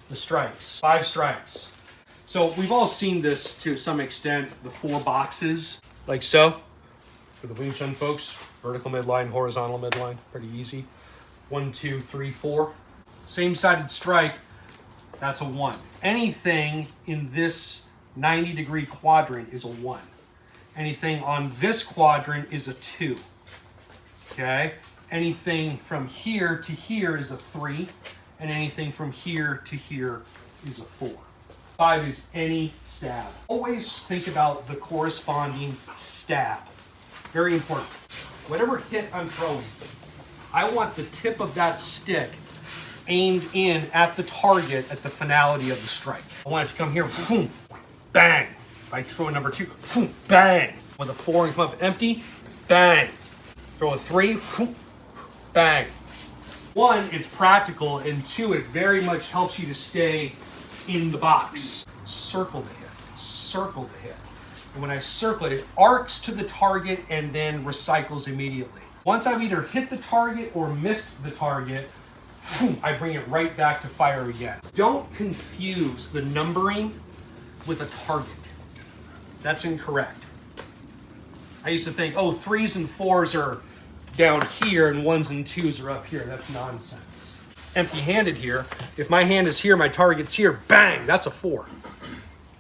the strikes, 5 strikes. So we've all seen this to some extent, the 4 boxes, like so. For the Wing Chun folks, vertical midline, horizontal midline, pretty easy. 1, 2, 3, 4. Same-sided strike, that's a 1. Anything in this 90-degree quadrant is a 1. Anything on this quadrant is a 2. Okay? Anything from here to here is a 3. And anything from here to here is a 4. 5 is any stab. Always think about the corresponding stab. Very important. Whatever hit I'm throwing, I want the tip of that stick aimed in at the target at the finality of the strike. I want it to come here, boom, bang. If I throw a number 2, boom, bang. With a 4 and come up empty, bang. Throw a 3, boom, bang. 1, it's practical, and 2, it very much helps you to stay in the box. Circle the hit, circle the hit. And when I circle it, it arcs to the target and then recycles immediately. Once I've either hit the target or missed the target, I bring it right back to fire again. Don't confuse the numbering with a target. That's incorrect. I used to think, oh, 3s and 4s are down here and 1s and 2s are up here. That's nonsense. Empty-handed here, if my hand is here, my target's here, bang, that's a 4.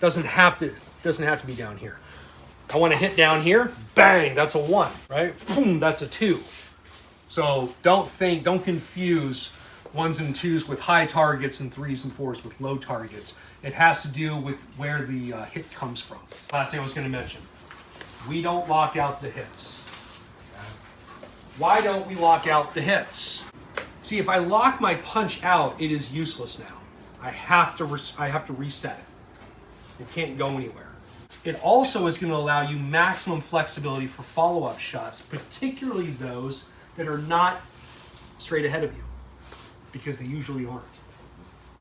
Doesn't have to be down here. I want to hit down here, bang, that's a 1, right? Boom, that's a 2. So don't confuse 1s and 2s with high targets and 3s and 4s with low targets. It has to do with where the hit comes from. Last thing I was going to mention, we don't lock out the hits. Why don't we lock out the hits? See, if I lock my punch out, it is useless now. I have to reset it. It can't go anywhere. It also is going to allow you maximum flexibility for follow-up shots, particularly those that are not straight ahead of you, because they usually aren't.